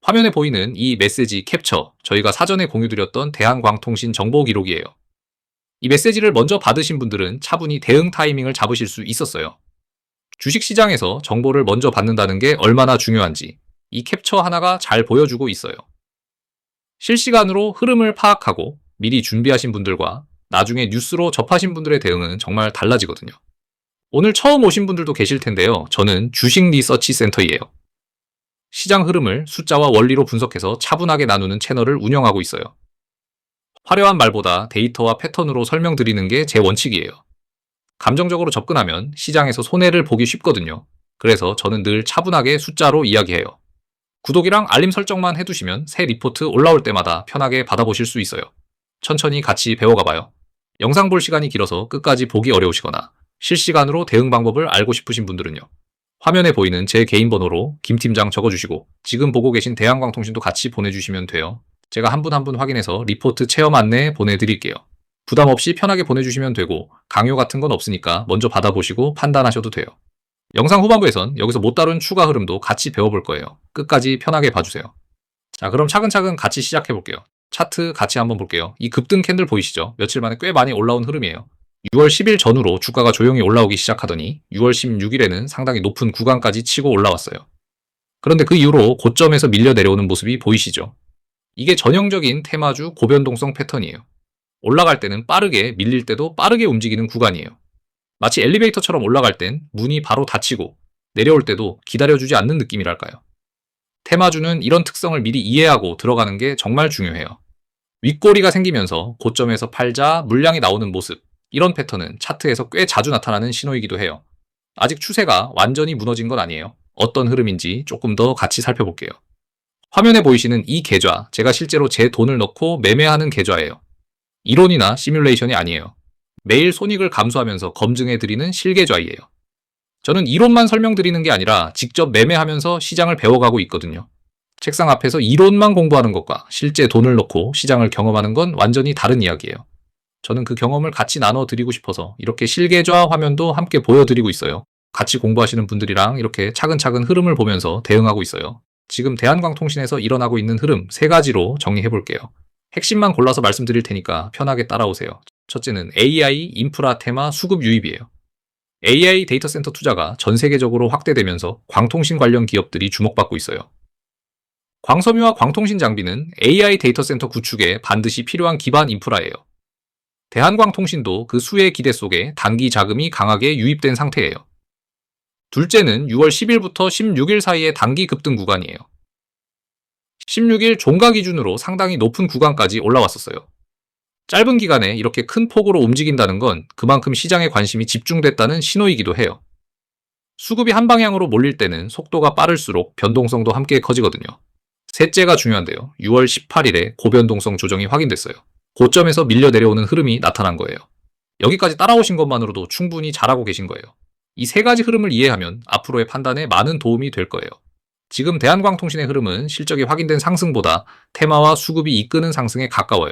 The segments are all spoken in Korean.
화면에 보이는 이 메시지 캡처, 저희가 사전에 공유드렸던 대한광통신 정보 기록이에요. 이 메시지를 먼저 받으신 분들은 차분히 대응 타이밍을 잡으실 수 있었어요. 주식시장에서 정보를 먼저 받는다는 게 얼마나 중요한지 이 캡처 하나가 잘 보여주고 있어요. 실시간으로 흐름을 파악하고 미리 준비하신 분들과 나중에 뉴스로 접하신 분들의 대응은 정말 달라지거든요. 오늘 처음 오신 분들도 계실 텐데요. 저는 주식 리서치 센터이에요. 시장 흐름을 숫자와 원리로 분석해서 차분하게 나누는 채널을 운영하고 있어요. 화려한 말보다 데이터와 패턴으로 설명드리는 게 제 원칙이에요. 감정적으로 접근하면 시장에서 손해를 보기 쉽거든요. 그래서 저는 늘 차분하게 숫자로 이야기해요. 구독이랑 알림 설정만 해두시면 새 리포트 올라올 때마다 편하게 받아보실 수 있어요. 천천히 같이 배워가봐요. 영상 볼 시간이 길어서 끝까지 보기 어려우시거나 실시간으로 대응 방법을 알고 싶으신 분들은요. 화면에 보이는 제 개인 번호로 김 팀장 적어주시고 지금 보고 계신 대한광통신도 같이 보내주시면 돼요. 제가 한 분 한 분 확인해서 리포트 체험 안내 보내드릴게요. 부담 없이 편하게 보내주시면 되고 강요 같은 건 없으니까 먼저 받아보시고 판단하셔도 돼요. 영상 후반부에선 여기서 못 다룬 추가 흐름도 같이 배워볼 거예요. 끝까지 편하게 봐주세요. 자, 그럼 차근차근 같이 시작해볼게요. 차트 같이 한번 볼게요. 이 급등 캔들 보이시죠? 며칠 만에 꽤 많이 올라온 흐름이에요. 6월 10일 전후로 주가가 조용히 올라오기 시작하더니 6월 16일에는 상당히 높은 구간까지 치고 올라왔어요. 그런데 그 이후로 고점에서 밀려 내려오는 모습이 보이시죠? 이게 전형적인 테마주 고변동성 패턴이에요. 올라갈 때는 빠르게, 밀릴 때도 빠르게 움직이는 구간이에요. 마치 엘리베이터처럼 올라갈 땐 문이 바로 닫히고 내려올 때도 기다려주지 않는 느낌이랄까요. 테마주는 이런 특성을 미리 이해하고 들어가는 게 정말 중요해요. 윗꼬리가 생기면서 고점에서 팔자 물량이 나오는 모습, 이런 패턴은 차트에서 꽤 자주 나타나는 신호이기도 해요. 아직 추세가 완전히 무너진 건 아니에요. 어떤 흐름인지 조금 더 같이 살펴볼게요. 화면에 보이시는 이 계좌, 제가 실제로 제 돈을 넣고 매매하는 계좌예요. 이론이나 시뮬레이션이 아니에요. 매일 손익을 감수하면서 검증해드리는 실계좌이에요. 저는 이론만 설명드리는 게 아니라 직접 매매하면서 시장을 배워가고 있거든요. 책상 앞에서 이론만 공부하는 것과 실제 돈을 넣고 시장을 경험하는 건 완전히 다른 이야기예요. 저는 그 경험을 같이 나눠드리고 싶어서 이렇게 실계좌 화면도 함께 보여드리고 있어요. 같이 공부하시는 분들이랑 이렇게 차근차근 흐름을 보면서 대응하고 있어요. 지금 대한광통신에서 일어나고 있는 흐름 3가지로 정리해볼게요. 핵심만 골라서 말씀드릴 테니까 편하게 따라오세요. 첫째는 AI, 인프라 테마, 수급 유입이에요. AI 데이터 센터 투자가 전 세계적으로 확대되면서 광통신 관련 기업들이 주목받고 있어요. 광섬유와 광통신 장비는 AI 데이터 센터 구축에 반드시 필요한 기반 인프라예요. 대한광통신도 그 수의 기대 속에 단기 자금이 강하게 유입된 상태예요. 둘째는 6월 10일부터 16일 사이의 단기 급등 구간이에요. 16일 종가 기준으로 상당히 높은 구간까지 올라왔었어요. 짧은 기간에 이렇게 큰 폭으로 움직인다는 건 그만큼 시장에 관심이 집중됐다는 신호이기도 해요. 수급이 한 방향으로 몰릴 때는 속도가 빠를수록 변동성도 함께 커지거든요. 셋째가 중요한데요. 6월 18일에 고변동성 조정이 확인됐어요. 고점에서 밀려 내려오는 흐름이 나타난 거예요. 여기까지 따라오신 것만으로도 충분히 잘하고 계신 거예요. 이 3가지 흐름을 이해하면 앞으로의 판단에 많은 도움이 될 거예요. 지금 대한광통신의 흐름은 실적이 확인된 상승보다 테마와 수급이 이끄는 상승에 가까워요.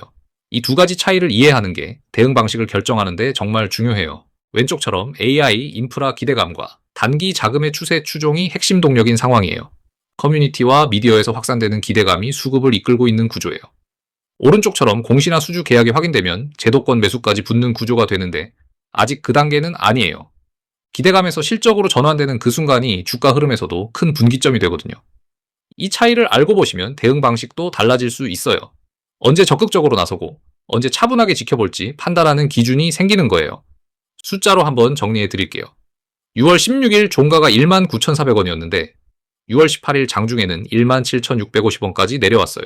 이 2가지 차이를 이해하는 게 대응 방식을 결정하는 데 정말 중요해요. 왼쪽처럼 AI, 인프라 기대감과 단기 자금의 추세 추종이 핵심 동력인 상황이에요. 커뮤니티와 미디어에서 확산되는 기대감이 수급을 이끌고 있는 구조예요. 오른쪽처럼 공시나 수주 계약이 확인되면 제도권 매수까지 붙는 구조가 되는데 아직 그 단계는 아니에요. 기대감에서 실적으로 전환되는 그 순간이 주가 흐름에서도 큰 분기점이 되거든요. 이 차이를 알고 보시면 대응 방식도 달라질 수 있어요. 언제 적극적으로 나서고 언제 차분하게 지켜볼지 판단하는 기준이 생기는 거예요. 숫자로 한번 정리해 드릴게요. 6월 16일 종가가 19,400원이었는데 6월 18일 장중에는 17,650원까지 내려왔어요.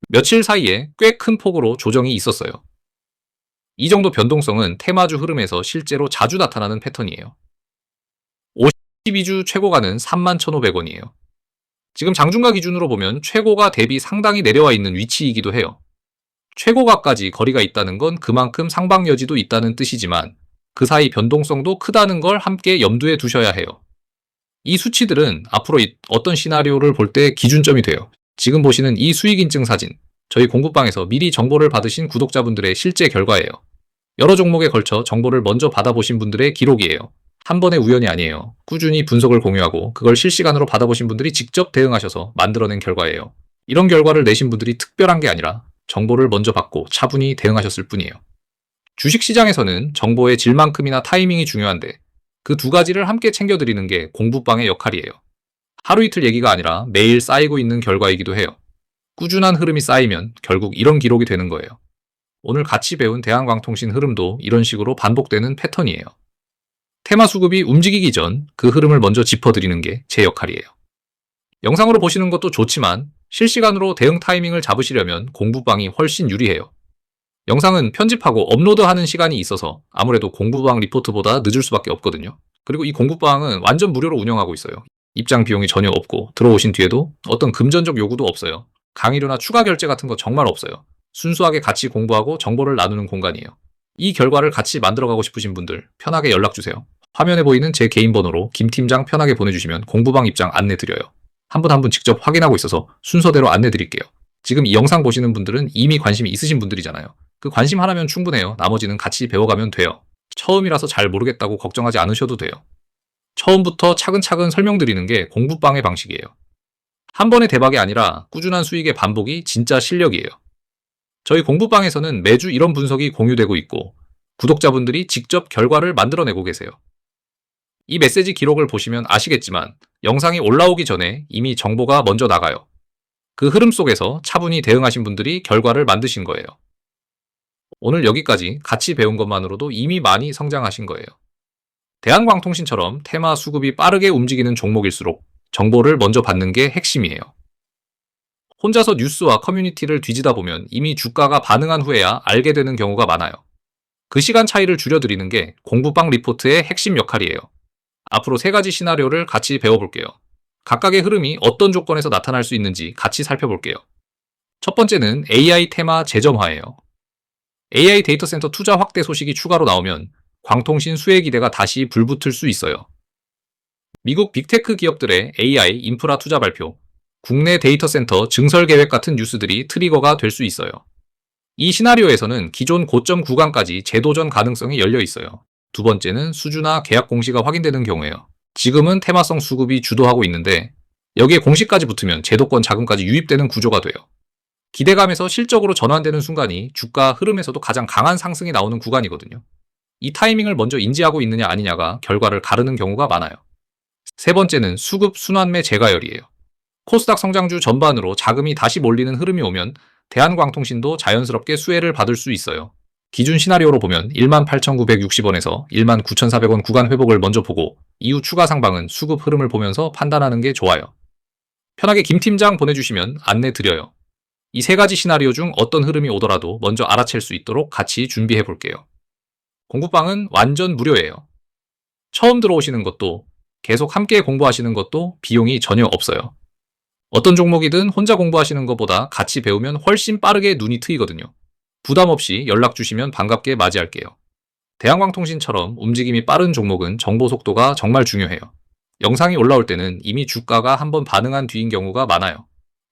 며칠 사이에 꽤 큰 폭으로 조정이 있었어요. 이 정도 변동성은 테마주 흐름에서 실제로 자주 나타나는 패턴이에요. 52주 최고가는 31,500원이에요. 지금 장중가 기준으로 보면 최고가 대비 상당히 내려와 있는 위치이기도 해요. 최고가까지 거리가 있다는 건 그만큼 상방 여지도 있다는 뜻이지만 그 사이 변동성도 크다는 걸 함께 염두에 두셔야 해요. 이 수치들은 앞으로 어떤 시나리오를 볼 때 기준점이 돼요. 지금 보시는 이 수익인증 사진, 저희 공부방에서 미리 정보를 받으신 구독자분들의 실제 결과예요. 여러 종목에 걸쳐 정보를 먼저 받아보신 분들의 기록이에요. 한 번의 우연이 아니에요. 꾸준히 분석을 공유하고 그걸 실시간으로 받아보신 분들이 직접 대응하셔서 만들어낸 결과예요. 이런 결과를 내신 분들이 특별한 게 아니라 정보를 먼저 받고 차분히 대응하셨을 뿐이에요. 주식시장에서는 정보의 질만큼이나 타이밍이 중요한데 그 두 가지를 함께 챙겨드리는 게 공부방의 역할이에요. 하루 이틀 얘기가 아니라 매일 쌓이고 있는 결과이기도 해요. 꾸준한 흐름이 쌓이면 결국 이런 기록이 되는 거예요. 오늘 같이 배운 대한광통신 흐름도 이런 식으로 반복되는 패턴이에요. 테마 수급이 움직이기 전 그 흐름을 먼저 짚어드리는 게 제 역할이에요. 영상으로 보시는 것도 좋지만 실시간으로 대응 타이밍을 잡으시려면 공부방이 훨씬 유리해요. 영상은 편집하고 업로드하는 시간이 있어서 아무래도 공부방 리포트보다 늦을 수밖에 없거든요. 그리고 이 공부방은 완전 무료로 운영하고 있어요. 입장 비용이 전혀 없고 들어오신 뒤에도 어떤 금전적 요구도 없어요. 강의료나 추가 결제 같은 거 정말 없어요. 순수하게 같이 공부하고 정보를 나누는 공간이에요. 이 결과를 같이 만들어가고 싶으신 분들 편하게 연락주세요. 화면에 보이는 제 개인 번호로 김 팀장 편하게 보내주시면 공부방 입장 안내 드려요. 한 분 한 분 직접 확인하고 있어서 순서대로 안내 드릴게요. 지금 이 영상 보시는 분들은 이미 관심이 있으신 분들이잖아요. 그 관심 하나면 충분해요. 나머지는 같이 배워가면 돼요. 처음이라서 잘 모르겠다고 걱정하지 않으셔도 돼요. 처음부터 차근차근 설명드리는 게 공부방의 방식이에요. 한 번의 대박이 아니라 꾸준한 수익의 반복이 진짜 실력이에요. 저희 공부방에서는 매주 이런 분석이 공유되고 있고 구독자분들이 직접 결과를 만들어내고 계세요. 이 메시지 기록을 보시면 아시겠지만 영상이 올라오기 전에 이미 정보가 먼저 나가요. 그 흐름 속에서 차분히 대응하신 분들이 결과를 만드신 거예요. 오늘 여기까지 같이 배운 것만으로도 이미 많이 성장하신 거예요. 대한광통신처럼 테마 수급이 빠르게 움직이는 종목일수록 정보를 먼저 받는 게 핵심이에요. 혼자서 뉴스와 커뮤니티를 뒤지다 보면 이미 주가가 반응한 후에야 알게 되는 경우가 많아요. 그 시간 차이를 줄여드리는 게 공부방 리포트의 핵심 역할이에요. 앞으로 3가지 시나리오를 같이 배워볼게요. 각각의 흐름이 어떤 조건에서 나타날 수 있는지 같이 살펴볼게요. 첫 번째는 AI 테마 재점화예요. AI 데이터 센터 투자 확대 소식이 추가로 나오면 광통신 수혜 기대가 다시 불붙을 수 있어요. 미국 빅테크 기업들의 AI 인프라 투자 발표, 국내 데이터 센터 증설 계획 같은 뉴스들이 트리거가 될 수 있어요. 이 시나리오에서는 기존 고점 구간까지 재도전 가능성이 열려 있어요. 두 번째는 수주나 계약 공시가 확인되는 경우예요. 지금은 테마성 수급이 주도하고 있는데 여기에 공시까지 붙으면 제도권 자금까지 유입되는 구조가 돼요. 기대감에서 실적으로 전환되는 순간이 주가 흐름에서도 가장 강한 상승이 나오는 구간이거든요. 이 타이밍을 먼저 인지하고 있느냐 아니냐가 결과를 가르는 경우가 많아요. 세 번째는 수급 순환매 재가열이에요. 코스닥 성장주 전반으로 자금이 다시 몰리는 흐름이 오면 대한광통신도 자연스럽게 수혜를 받을 수 있어요. 기준 시나리오로 보면 18,960원에서 19,400원 구간 회복을 먼저 보고 이후 추가 상방은 수급 흐름을 보면서 판단하는 게 좋아요. 편하게 김 팀장 보내주시면 안내 드려요. 이 3가지 시나리오 중 어떤 흐름이 오더라도 먼저 알아챌 수 있도록 같이 준비해 볼게요. 공부방은 완전 무료예요. 처음 들어오시는 것도 계속 함께 공부하시는 것도 비용이 전혀 없어요. 어떤 종목이든 혼자 공부하시는 것보다 같이 배우면 훨씬 빠르게 눈이 트이거든요. 부담 없이 연락 주시면 반갑게 맞이할게요. 대한광통신처럼 움직임이 빠른 종목은 정보 속도가 정말 중요해요. 영상이 올라올 때는 이미 주가가 한번 반응한 뒤인 경우가 많아요.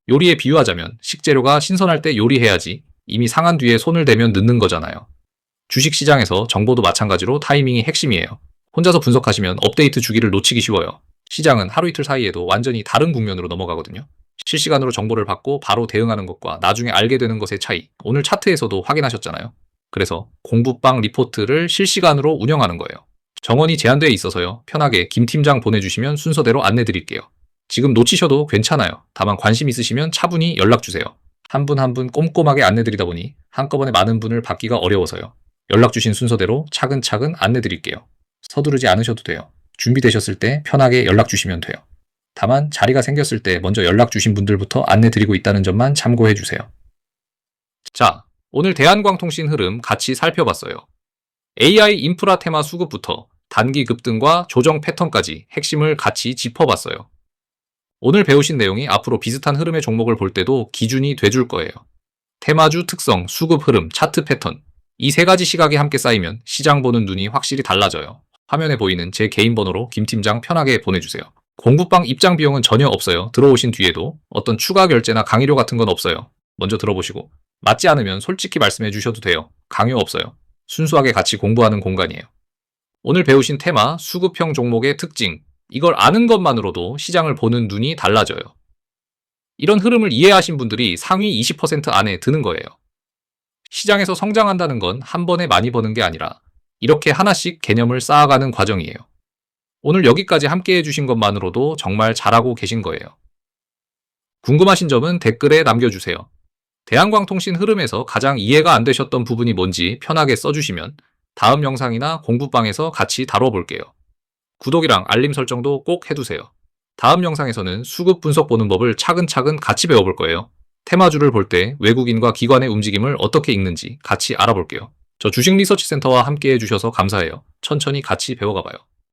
요리에 비유하자면 식재료가 신선할 때 요리해야지 이미 상한 뒤에 손을 대면 늦는 거잖아요. 주식시장에서 정보도 마찬가지로 타이밍이 핵심이에요. 혼자서 분석하시면 업데이트 주기를 놓치기 쉬워요. 시장은 하루 이틀 사이에도 완전히 다른 국면으로 넘어가거든요. 실시간으로 정보를 받고 바로 대응하는 것과 나중에 알게 되는 것의 차이, 오늘 차트에서도 확인하셨잖아요. 그래서 공부방 리포트를 실시간으로 운영하는 거예요. 정원이 제한되어 있어서요. 편하게 김 팀장 보내주시면 순서대로 안내 드릴게요. 지금 놓치셔도 괜찮아요. 다만 관심 있으시면 차분히 연락주세요. 한 분 한 분 꼼꼼하게 안내 드리다 보니 한꺼번에 많은 분을 받기가 어려워서요. 연락 주신 순서대로 차근차근 안내 드릴게요. 서두르지 않으셔도 돼요. 준비되셨을 때 편하게 연락 주시면 돼요. 다만 자리가 생겼을 때 먼저 연락 주신 분들부터 안내 드리고 있다는 점만 참고해 주세요. 자, 오늘 대한광통신 흐름 같이 살펴봤어요. AI 인프라 테마 수급부터 단기 급등과 조정 패턴까지 핵심을 같이 짚어봤어요. 오늘 배우신 내용이 앞으로 비슷한 흐름의 종목을 볼 때도 기준이 돼줄 거예요. 테마주 특성, 수급 흐름, 차트 패턴, 이 3가지 시각이 함께 쌓이면 시장 보는 눈이 확실히 달라져요. 화면에 보이는 제 개인 번호로 김 팀장 편하게 보내주세요. 공부방 입장 비용은 전혀 없어요. 들어오신 뒤에도 어떤 추가 결제나 강의료 같은 건 없어요. 먼저 들어보시고 맞지 않으면 솔직히 말씀해 주셔도 돼요. 강요 없어요. 순수하게 같이 공부하는 공간이에요. 오늘 배우신 테마, 수급형 종목의 특징, 이걸 아는 것만으로도 시장을 보는 눈이 달라져요. 이런 흐름을 이해하신 분들이 상위 20% 안에 드는 거예요. 시장에서 성장한다는 건 한 번에 많이 버는 게 아니라 이렇게 하나씩 개념을 쌓아가는 과정이에요. 오늘 여기까지 함께 해주신 것만으로도 정말 잘하고 계신 거예요. 궁금하신 점은 댓글에 남겨주세요. 대한광통신 흐름에서 가장 이해가 안 되셨던 부분이 뭔지 편하게 써주시면 다음 영상이나 공부방에서 같이 다뤄볼게요. 구독이랑 알림 설정도 꼭 해두세요. 다음 영상에서는 수급 분석 보는 법을 차근차근 같이 배워볼 거예요. 테마주를 볼 때 외국인과 기관의 움직임을 어떻게 읽는지 같이 알아볼게요. 저 주식리서치센터와 함께 해주셔서 감사해요. 천천히 같이 배워가봐요.